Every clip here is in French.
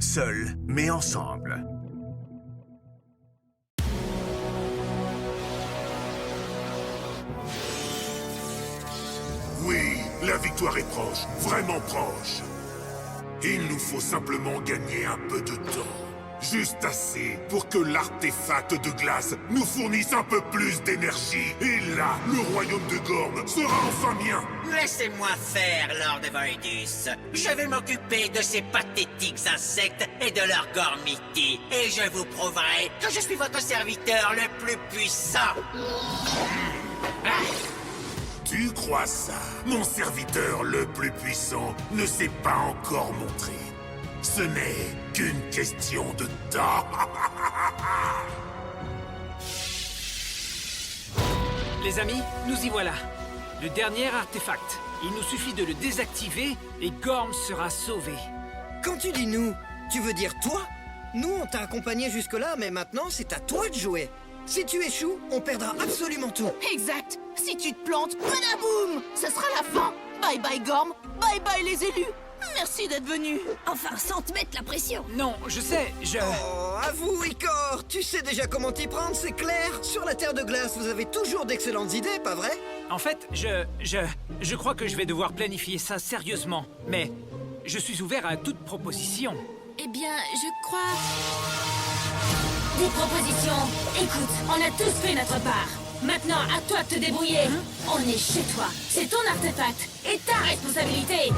Seuls, mais ensemble. Oui, la victoire est proche, vraiment proche. Il nous faut simplement gagner un peu de temps. Juste assez pour que l'artefact de glace nous fournisse un peu plus d'énergie. Et là, le royaume de Gorm sera enfin mien. Laissez-moi faire, Lord Voidus. Je vais m'occuper de ces pathétiques insectes et de leur gormiti. Et je vous prouverai que je suis votre serviteur le plus puissant. Tu crois ça? Mon serviteur le plus puissant ne s'est pas encore montré. Ce n'est qu'une question de temps. Les amis, nous y voilà. Le dernier artefact. Il nous suffit de le désactiver et Gorm sera sauvé. Quand tu dis nous, tu veux dire toi? Nous, on t'a accompagné jusque-là, mais maintenant, c'est à toi de jouer. Si tu échoues, on perdra absolument tout. Exact. Si tu te plantes, badaboum, ce sera la fin. Bye bye Gorm, bye bye les élus. Merci d'être venus. Enfin, sans te mettre la pression. Non, je sais, Oh, avoue, Icor, tu sais déjà comment t'y prendre, c'est clair. Sur la Terre de Glace, vous avez toujours d'excellentes idées, pas vrai? En fait, je crois que je vais devoir planifier ça sérieusement. Mais je suis ouvert à toute proposition. Eh bien, je crois... Des propositions. Écoute, on a tous fait notre part. Maintenant, à toi de te débrouiller. On est chez toi. C'est ton artefact et ta responsabilité.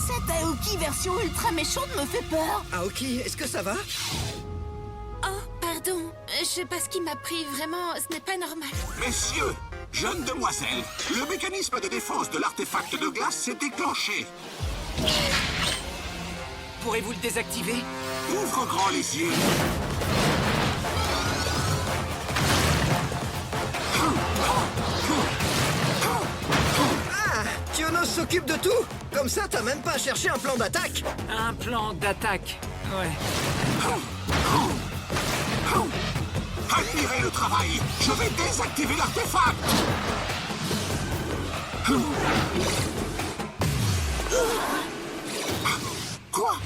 Cette Aoki version ultra méchante me fait peur. Aoki, est-ce que ça va? Oh, pardon. Je sais pas ce qui m'a pris. Vraiment, ce n'est pas normal. Messieurs, jeunes demoiselles, le mécanisme de défense de l'artefact de glace s'est déclenché. Pourrez-vous le désactiver? Ouvre grand les yeux. Ah, Tionos s'occupe de tout. Comme ça, t'as même pas à chercher un plan d'attaque. Un plan d'attaque. Ouais. Admirez le travail. Je vais désactiver l'artefact. Quoi?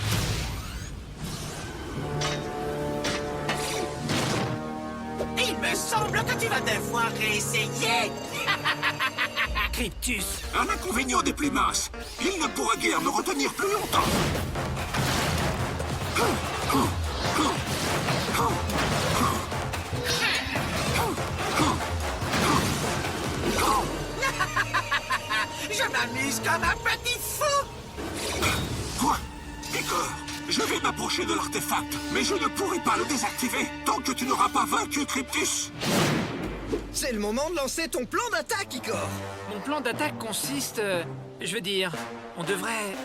Il me semble que tu vas devoir réessayer. Cryptus. Un inconvénient des plus minces. Il ne pourra guère me retenir plus longtemps. Je m'amuse comme un petit fou. Quoi? Icor, je vais m'approcher de l'artefact, mais je ne pourrai pas le désactiver tant que tu n'auras pas vaincu Cryptus. C'est le moment de lancer ton plan d'attaque, Icor. Mon plan d'attaque consiste... je veux dire... On devrait...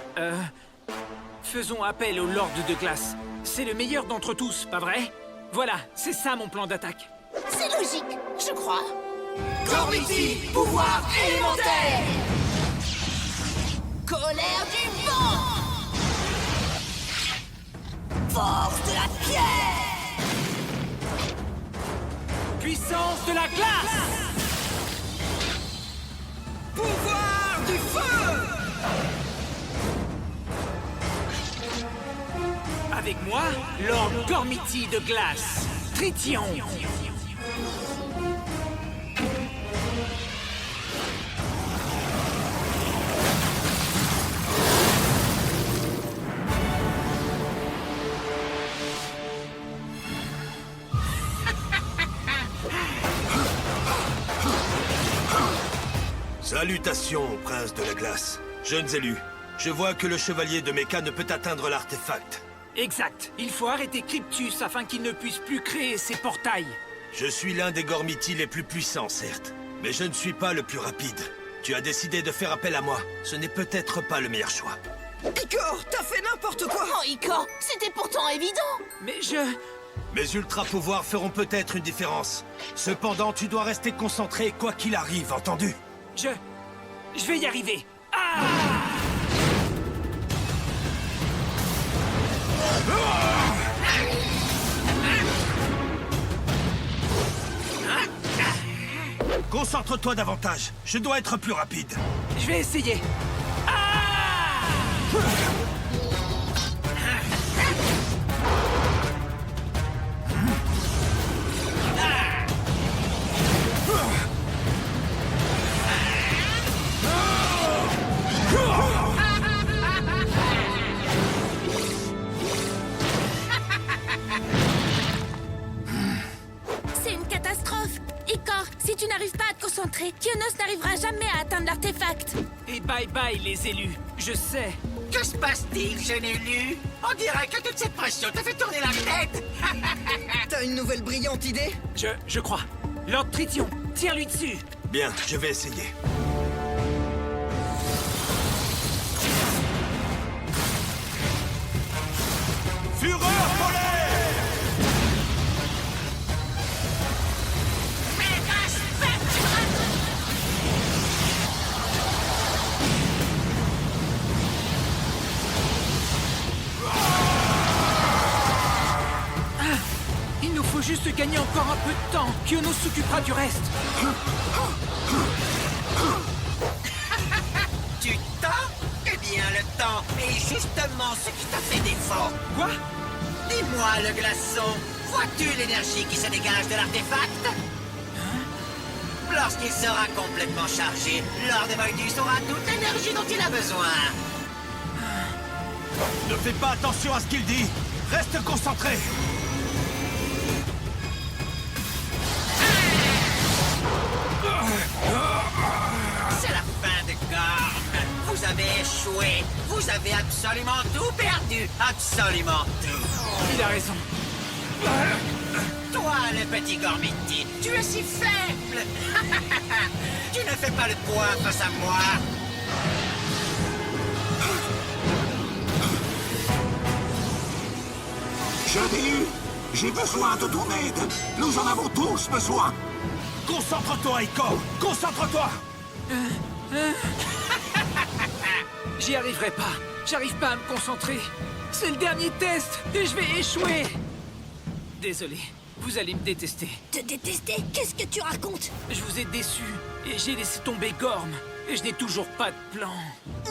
faisons appel au Lord de Glace. C'est le meilleur d'entre tous, pas vrai? Voilà, c'est ça mon plan d'attaque. C'est logique, je crois. Gormiti, pouvoir élémentaire. Colère du vent. Force de la pierre. Puissance de la glace! Pouvoir du feu. Avec moi, Lord Gormiti de Glace. Tritium. Salutations, prince de la glace. Jeunes élus, je vois que le chevalier de Mecha ne peut atteindre l'artefact. Exact. Il faut arrêter Cryptus afin qu'il ne puisse plus créer ses portails. Je suis l'un des Gormiti les plus puissants, certes, mais je ne suis pas le plus rapide. Tu as décidé de faire appel à moi. Ce n'est peut-être pas le meilleur choix. Icor, t'as fait n'importe quoi. Oh, Icor, c'était pourtant évident. Mais Mes ultra-pouvoirs feront peut-être une différence. Cependant, tu dois rester concentré quoi qu'il arrive, entendu? Je vais y arriver. Ah! Concentre-toi davantage. Je dois être plus rapide. Je vais essayer. Ah! concentré, Kionos n'arrivera jamais à atteindre l'artefact. Et bye bye les élus, je sais. Que se passe-t-il, jeune élu? On dirait que toute cette pression t'a fait tourner la tête. T'as une nouvelle brillante idée? Je crois. Lord Trition, tire-lui dessus. Bien, je vais essayer. Fureur polaire! Méga spectre! Il nous faut juste gagner encore un peu de temps. Kionos s'occupera du reste. Du temps? Eh bien, le temps est justement ce qui t'a fait défaut. Quoi? Dis-moi, le glaçon, vois-tu l'énergie qui se dégage de l'artefact? Lorsqu'il sera complètement chargé, Lord Evoidus aura toute l'énergie dont il a besoin. Ne fais pas attention à ce qu'il dit. Reste concentré. C'est la fin de Gorm. Vous avez échoué. Vous avez absolument tout perdu. Absolument tout. Il a raison. Toi, le petit Gormiti, tu es si faible. Tu ne fais pas le poids face à moi. Jeune élu, j'ai besoin de ton aide. Nous en avons tous besoin. Concentre-toi, Icor. Concentre-toi. J'y arriverai pas. J'arrive pas à me concentrer. C'est le dernier test et je vais échouer. Désolé, vous allez me détester. Te détester? Qu'est-ce que tu racontes? Je vous ai déçu et j'ai laissé tomber Gorm. Et je n'ai toujours pas de plan.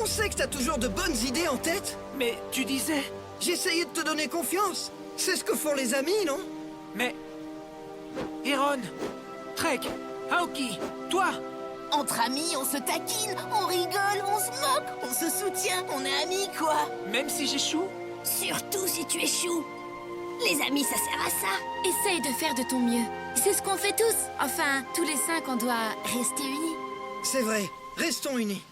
On sait que t'as toujours de bonnes idées en tête. Mais tu disais... J'essayais de te donner confiance. C'est ce que font les amis, non? Mais... Eron, Trek, Aoki, toi... Entre amis, on se taquine, on rigole, on se moque, on se soutient, on est amis, quoi. Même si j'échoue? Surtout si tu échoues. Les amis, ça sert à ça. Essaye de faire de ton mieux. C'est ce qu'on fait tous. Enfin, tous les 5, on doit rester unis. C'est vrai. Restons unis.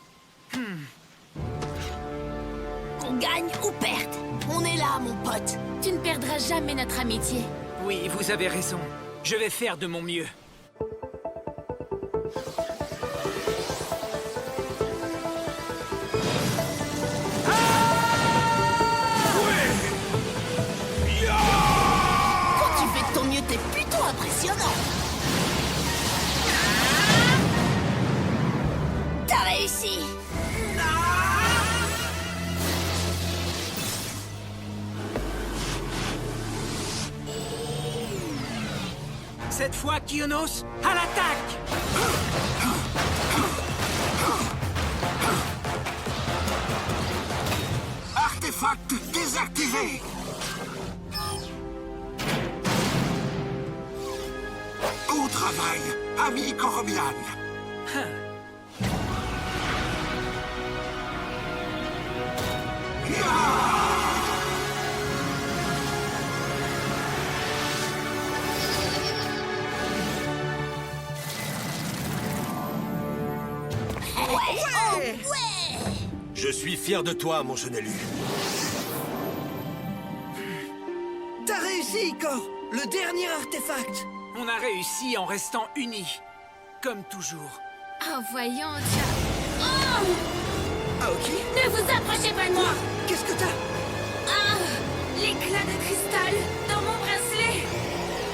Qu'on gagne ou perde. On est là, mon pote. Tu ne perdras jamais notre amitié. Oui, vous avez raison. Je vais faire de mon mieux. Quand tu fais de ton mieux, t'es plutôt impressionnant. T'as réussi. Cette fois, Kionos, à l'attaque! Artefact désactivé. Au travail, ami Corbian. Ouais! Je suis fier de toi, mon jeune élu. T'as réussi, Icor. Le dernier artefact. On a réussi en restant unis. Comme toujours. Oh, voyons, tiens. Oh! Aoki, Ne vous approchez pas de moi! qu'est-ce que t'as? Ah! L'éclat de cristal dans mon bracelet!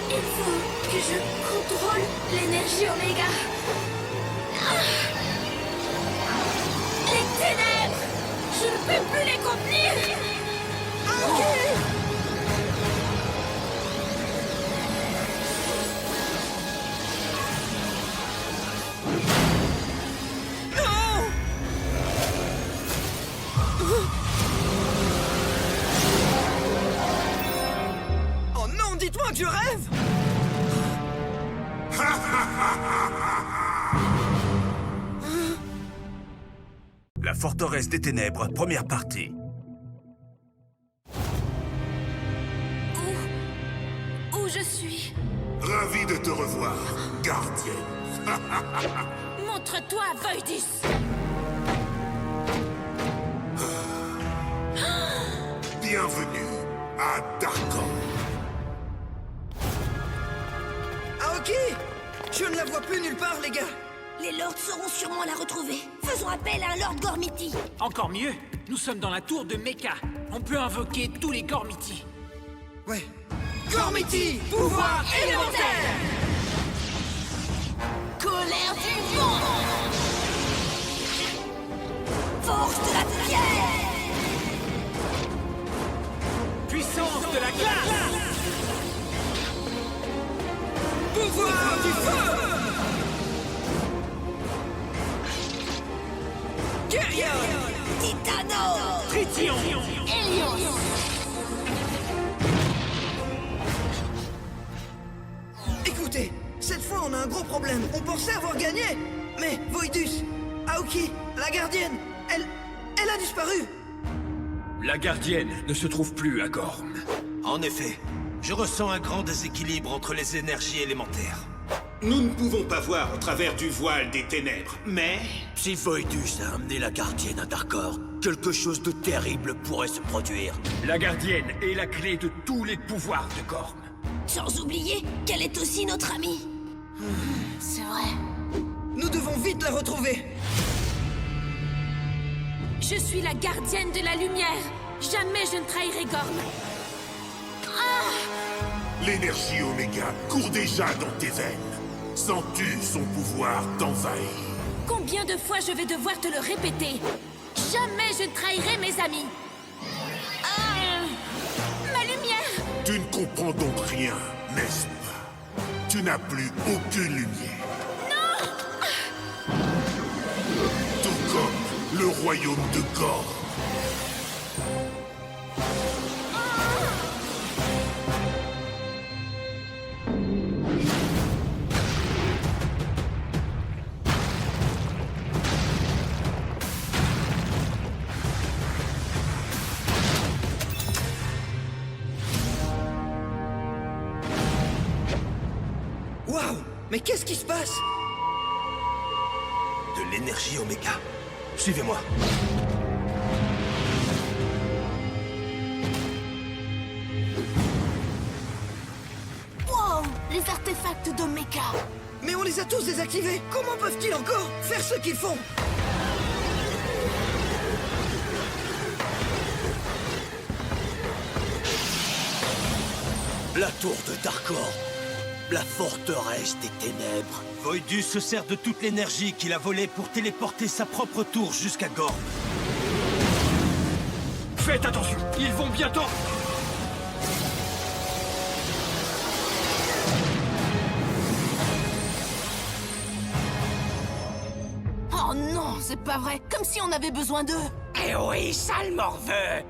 Il faut que je contrôle l'énergie Oméga. Ah! Les ténèbres! Je ne peux plus les contenir! Oh non, dites-moi que je rêve! La forteresse des ténèbres, première partie. Où je suis? Ravi de te revoir, gardienne. Montre-toi, Voidus! Bienvenue à Darkon. Aoki! Je ne la vois plus nulle part, les gars. Les lords sauront sûrement la retrouver. Faisons appel à un Lord Gormiti. Encore mieux, nous sommes dans la tour de Mecha. On peut invoquer tous les Gormiti. Ouais. Gormiti, pouvoir élémentaire! Colère du vent! Force de la pierre! Puissance de la glace! Pouvoir du feu! Guerrier! Titano! Tritium! Helios! Écoutez, cette fois on a un gros problème. On pensait avoir gagné. Mais Voidus, Aoki, la gardienne, elle a disparu. La gardienne ne se trouve plus à Gorm. En effet, je ressens un grand déséquilibre entre les énergies élémentaires. Nous ne pouvons pas voir au travers du voile des ténèbres, mais... Si Voidus a amené la gardienne à Darkor, quelque chose de terrible pourrait se produire. La gardienne est la clé de tous les pouvoirs de Gorm. Sans oublier qu'elle est aussi notre amie. C'est vrai. Nous devons vite la retrouver. Je suis la gardienne de la lumière. Jamais je ne trahirai Gorm. L'énergie Oméga court déjà dans tes veines. Sens-tu son pouvoir t'envahir? Combien de fois je vais devoir te le répéter? Jamais je ne trahirai mes amis. Ma lumière! Tu ne comprends donc rien, n'est-ce pas? Tu n'as plus aucune lumière. Non! Tout comme le royaume de Gorm. Waouh! Mais qu'est-ce qui se passe? De l'énergie Oméga. Suivez-moi. Wow! Les artefacts de Mecha! Mais on les a tous désactivés. Comment peuvent-ils encore faire ce qu'ils font? La tour de Darkor, la forteresse des ténèbres. Voidus se sert de toute l'énergie qu'il a volée pour téléporter sa propre tour jusqu'à Gorm. Faites attention, ils vont bientôt... Oh non, c'est pas vrai! Comme si on avait besoin d'eux! Eh oui, sale morveux!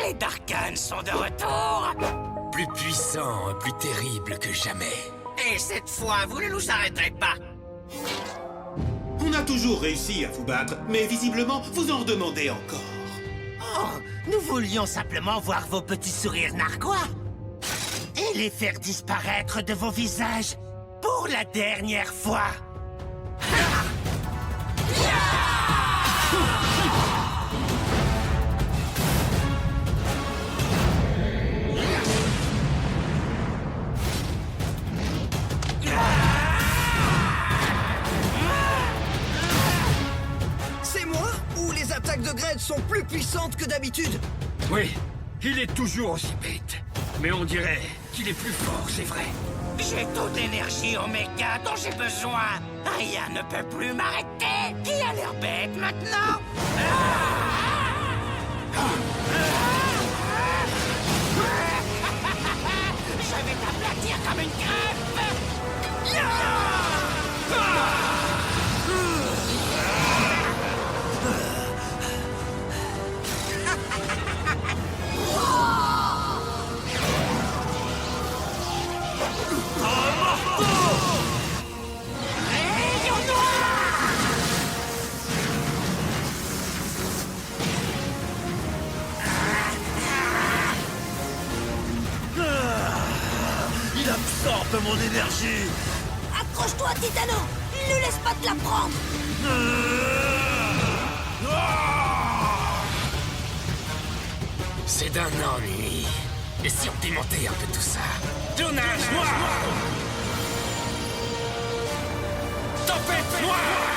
Les Darkans sont de retour! Plus puissant, plus terrible que jamais. Et cette fois, vous ne nous arrêterez pas! On a toujours réussi à vous battre, mais visiblement, vous en redemandez encore. Oh, nous voulions simplement voir vos petits sourires narquois et les faire disparaître de vos visages pour la dernière fois. C'est moi ou les attaques de Gred sont plus puissantes que d'habitude? Oui, il est toujours aussi bête. Mais on dirait qu'il est plus fort, c'est vrai. J'ai toute l'énergie Oméga dont j'ai besoin. Rien ne peut plus m'arrêter. Qui a l'air bête maintenant? Je vais t'aplatir comme une crêpe. Il absorbe mon énergie. Accroche-toi, Titano! Ne laisse pas te la prendre! C'est d'un ennui. Et si on démontait un peu tout ça? Tournage noir! Tempête noire!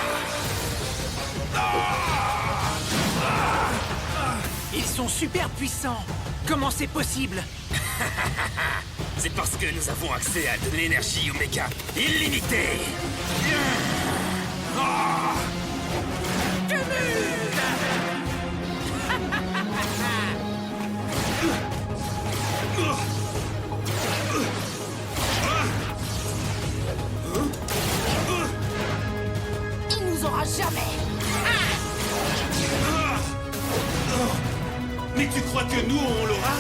Ils sont super puissants. Comment c'est possible? C'est parce que nous avons accès à de l'énergie Oméga illimitée. Il nous aura jamais. Mais tu crois que nous, on l'aura?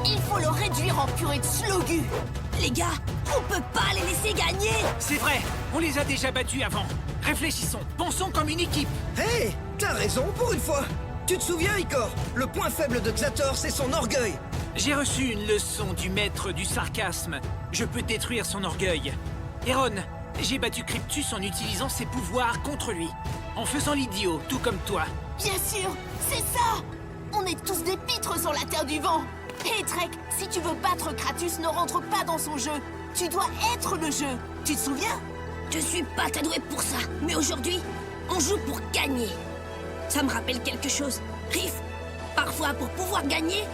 Il faut le réduire en purée de slogu. Les gars, on peut pas les laisser gagner. C'est vrai, on les a déjà battus avant. Réfléchissons, pensons comme une équipe. Hé, t'as raison pour une fois. Tu te souviens, Icor? Le point faible de Xator, c'est son orgueil. J'ai reçu une leçon du maître du sarcasme. Je peux détruire son orgueil. Héron, j'ai battu Cryptus en utilisant ses pouvoirs contre lui. En faisant l'idiot, tout comme toi. Bien sûr, c'est ça. On est tous des pitres sur la Terre du Vent. Hé, Trek, si tu veux battre Kratos, ne rentre pas dans son jeu. Tu dois être le jeu. Tu te souviens? Je suis pas ta douée pour ça, mais aujourd'hui, on joue pour gagner. Ça me rappelle quelque chose. Riff, parfois pour pouvoir gagner,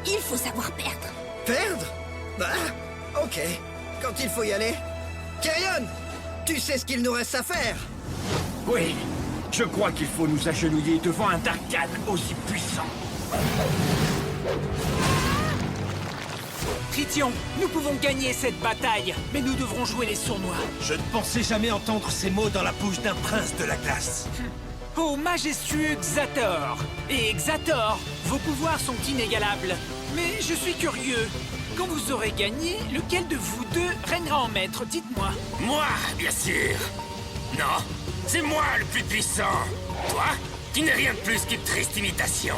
il faut savoir perdre. Perdre? Bah, ok. Quand il faut y aller. Kyrian, tu sais ce qu'il nous reste à faire. Oui, je crois qu'il faut nous agenouiller devant un Darkhan aussi puissant. Trition, nous pouvons gagner cette bataille, mais nous devrons jouer les sournois. Je ne pensais jamais entendre ces mots dans la bouche d'un prince de la glace. Ô majestueux Xator! Et Xator, vos pouvoirs sont inégalables. Mais je suis curieux. Quand vous aurez gagné, lequel de vous deux régnera en maître? Dites-moi. Moi, bien sûr. Non, c'est moi le plus puissant. Toi, tu n'es rien de plus qu'une triste imitation.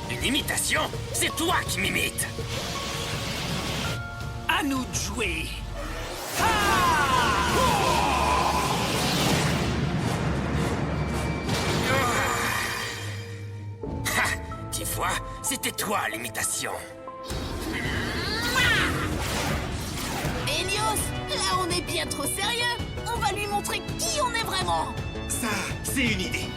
Une imitation, c'est toi qui m'imites. À nous de jouer. Ha! Tu vois, c'était toi l'imitation. Helios, là on est bien trop sérieux. On va lui montrer qui on est vraiment. Ça, c'est une idée.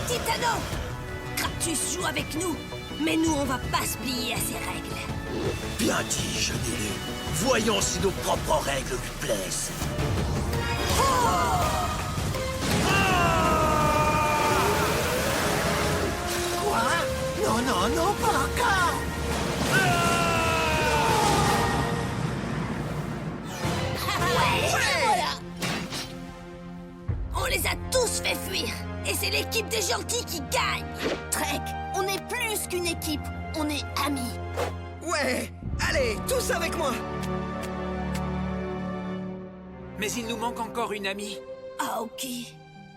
Titano! Kratos joue avec nous, mais nous on va pas se plier à ses règles. Bien dit, jeune élu. Voyons si nos propres règles lui plaisent. Quoi? Non, non, non, pas encore! Voilà. On les a tous fait fuir, et c'est l'équipe des gentils qui gagne. Trek, on est plus qu'une équipe. On est amis. Ouais, allez, tous avec moi. Mais il nous manque encore une amie. Ah, ok.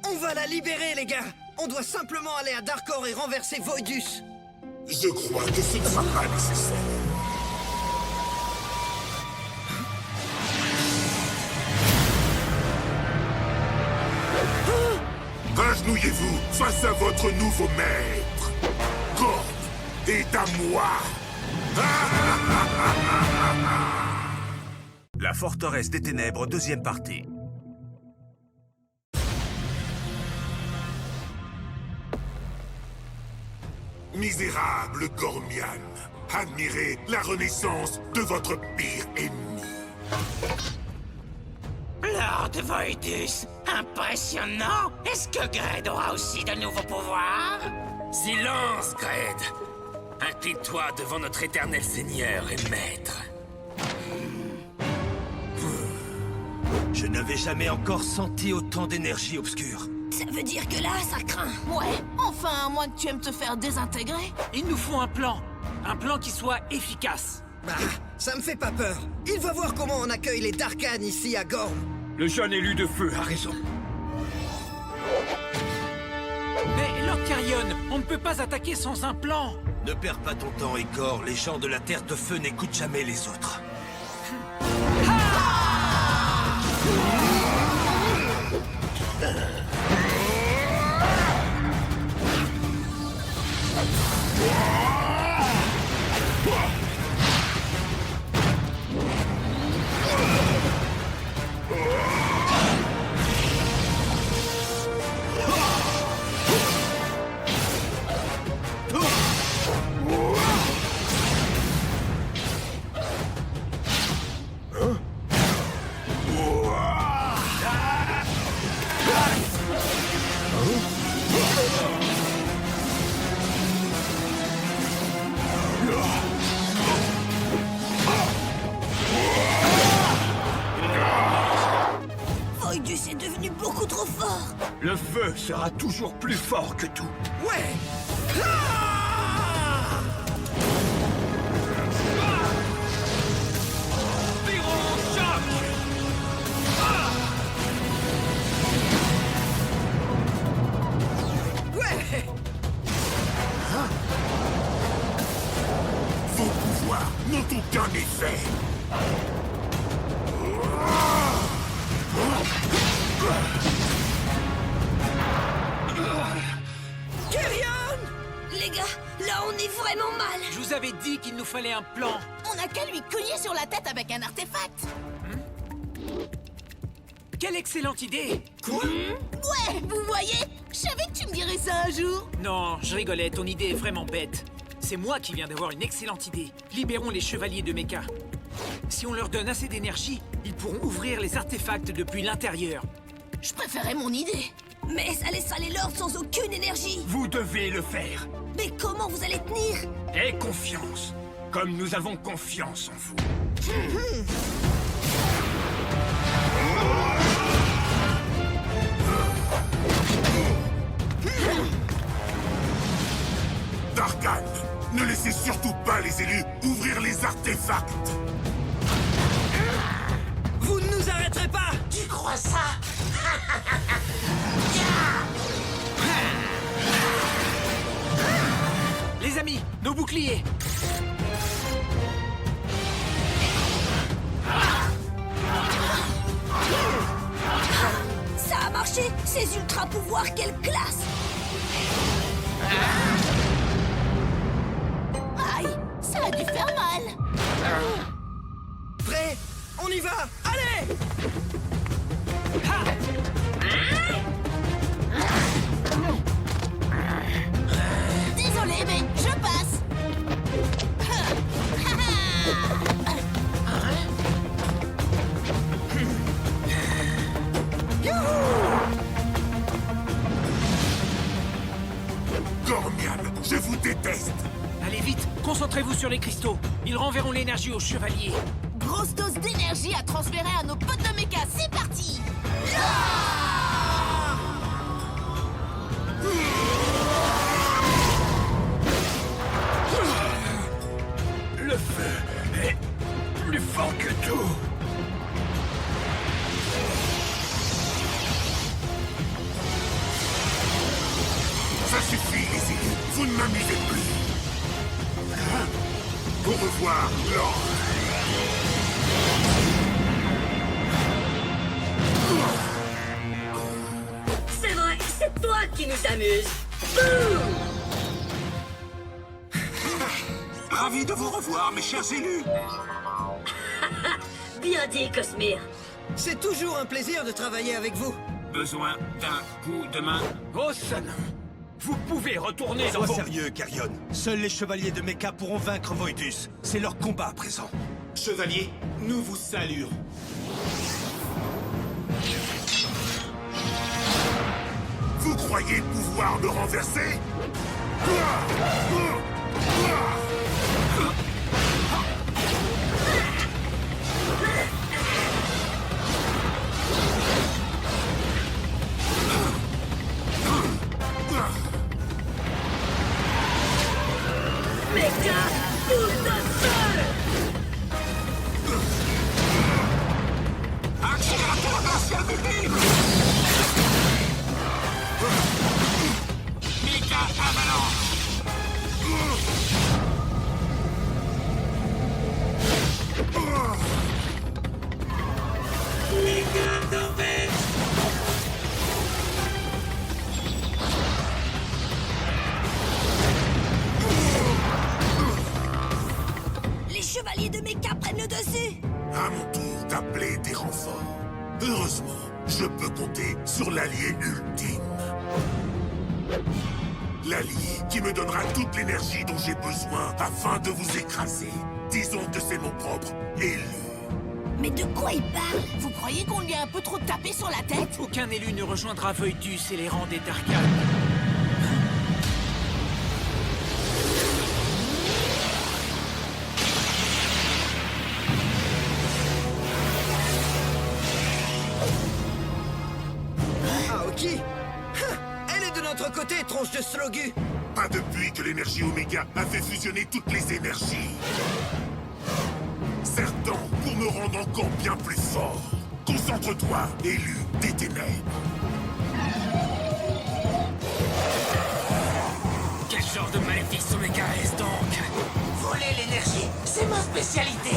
On va la libérer, les gars. On doit simplement aller à Darkor et renverser Voidus. Je crois que ce ne sera pas nécessaire. Agenouillez-vous face à votre nouveau maître. Gorm est à moi. La forteresse des ténèbres, deuxième partie. Misérable Gormian, admirez la renaissance de votre pire ennemi. Lord Voidus, impressionnant. Est-ce que Gred aura aussi de nouveaux pouvoirs? Silence, Gred. Incline-toi devant notre éternel seigneur et maître. Je n'avais jamais encore senti autant d'énergie obscure. Ça veut dire que là, ça craint. Ouais, enfin, à moins que tu aimes te faire désintégrer. Il nous faut un plan. Un plan qui soit efficace. Bah, ça me fait pas peur. Il va voir comment on accueille les Darkhan ici à Gorm. Le jeune élu de feu a raison. Mais Lord Carrion, on ne peut pas attaquer sans un plan. Ne perds pas ton temps, Igor. Les gens de la Terre de Feu n'écoutent jamais les autres. Voidus est devenu beaucoup trop fort. Le feu sera toujours plus fort que tout. Ouais. Ouais. Vos pouvoirs n'ont aucun effet. Les gars, là on est vraiment mal. Je vous avais dit qu'il nous fallait un plan. On n'a qu'à lui cogner sur la tête avec un artefact. Quelle excellente idée! Ouais, vous voyez? Je savais que tu me dirais ça un jour. Non, je rigolais, ton idée est vraiment bête. C'est moi qui viens d'avoir une excellente idée. Libérons les chevaliers de Mecha. Si on leur donne assez d'énergie, ils pourront ouvrir les artefacts depuis l'intérieur. Je préférais mon idée. Mais ça laissera les lords sans aucune énergie. Vous devez le faire. Mais comment vous allez tenir? Aie confiance. Comme nous avons confiance en vous. Darkhan, ne laissez surtout pas les élus ouvrir les artefacts. Vous ne nous arrêterez pas. Tu crois ça? Les amis, nos boucliers! Ça a marché. Ces ultra pouvoirs, quelle classe! Aïe, ça a dû faire mal. Prêt? On y va. Allez. Désolé, mais je passe. Gormian, je vous déteste. Allez vite, concentrez-vous sur les cristaux. Ils renverront l'énergie aux chevaliers. Grosse dose d'énergie à transférer à nos potes de méca. C'est parti. Le feu est plus fort que tout. Ça suffit, les élus. Vous ne m'amusez plus. Au revoir, Lord. C'est vrai, c'est toi qui nous amuse. Ravi de vous revoir, mes chers élus. Bien dit, Cosmere. C'est toujours un plaisir de travailler avec vous. Besoin d'un coup de main. Oh, ça non. Vous pouvez retourner dans Sois vos... sérieux, Carrion. Seuls les chevaliers de Mecha pourront vaincre Voidus. C'est leur combat à présent. Chevalier, nous vous saluons. Vous croyez pouvoir me renverser? Mecha Accélérateur glacial vulnérable. Méga avalanche. Méga tempête. Les chevaliers de Mecha prennent le dessus. À mon tour d'appeler des renforts. Heureusement, je peux compter sur l'allié ultime. L'allié qui me donnera toute l'énergie dont j'ai besoin afin de vous écraser. Disons que c'est mon propre élu. Mais de quoi il parle? Vous croyez qu'on lui a un peu trop tapé sur la tête? Aucun élu ne rejoindra Voidus et les rangs des Darkhan. Aoki, elle est de notre côté, tronche de Slogu. Pas depuis que l'énergie Oméga a fait fusionner toutes les énergies. Certain pour me rendre encore bien plus fort. Concentre-toi, élu des ténèbres. Quel genre de maléfice Oméga est-ce donc? Voler l'énergie, c'est ma spécialité.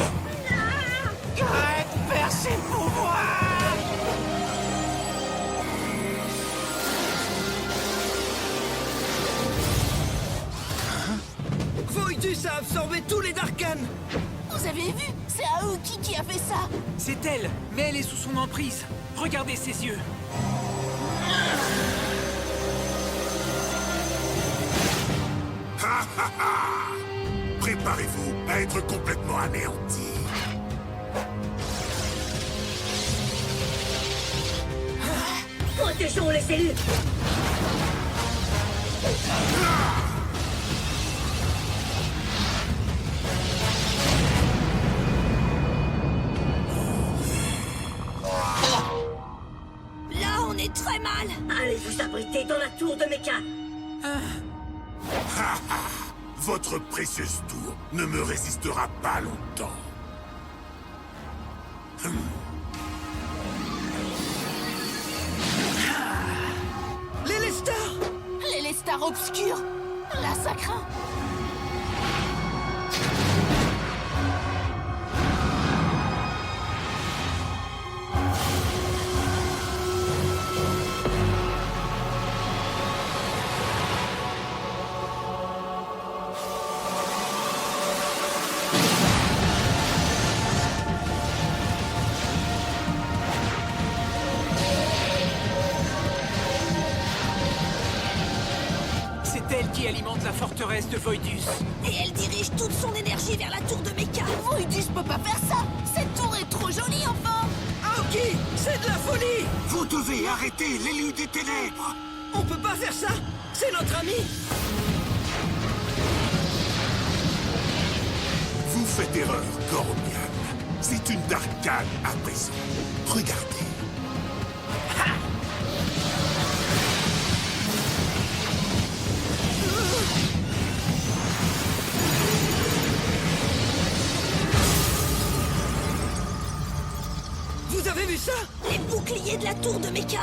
Arrête, perds ses pouvoirs! Voidus a absorbé tous les Darkhan. Vous avez vu? C'est Aoki qui a fait ça. C'est elle, mais elle est sous son emprise. Regardez ses yeux. Préparez-vous à être complètement anéanti. Protégeons les cellules. Là, on est très mal. Allez vous abriter dans la tour de Mecha. Votre précieuse tour ne me résistera pas longtemps. Les Lestar! Les Lestar obscurs. Là, ça craint. C'est elle qui alimente la forteresse de Voidus. Et elle dirige toute son énergie vers la tour de Mecha. Voidus peut pas faire ça. Cette tour est trop jolie, enfin. Aoki, c'est de la folie! Vous devez arrêter l'élu des ténèbres. On peut pas faire ça! C'est notre ami! Vous faites erreur, Goromian. C'est une Darkhan à présent. Regardez. Vous avez vu ça? Les boucliers de la tour de Mecha.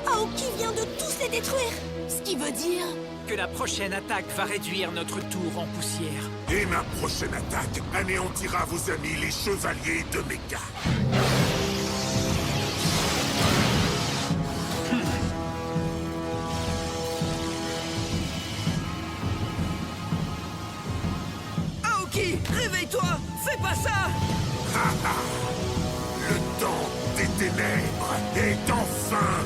Aoki vient de tous les détruire. Ce qui veut dire... Que la prochaine attaque va réduire notre tour en poussière. Et ma prochaine attaque anéantira vos amis les chevaliers de Mecha. Aoki, réveille-toi! Fais pas ça! Le temps des ténèbres est enfin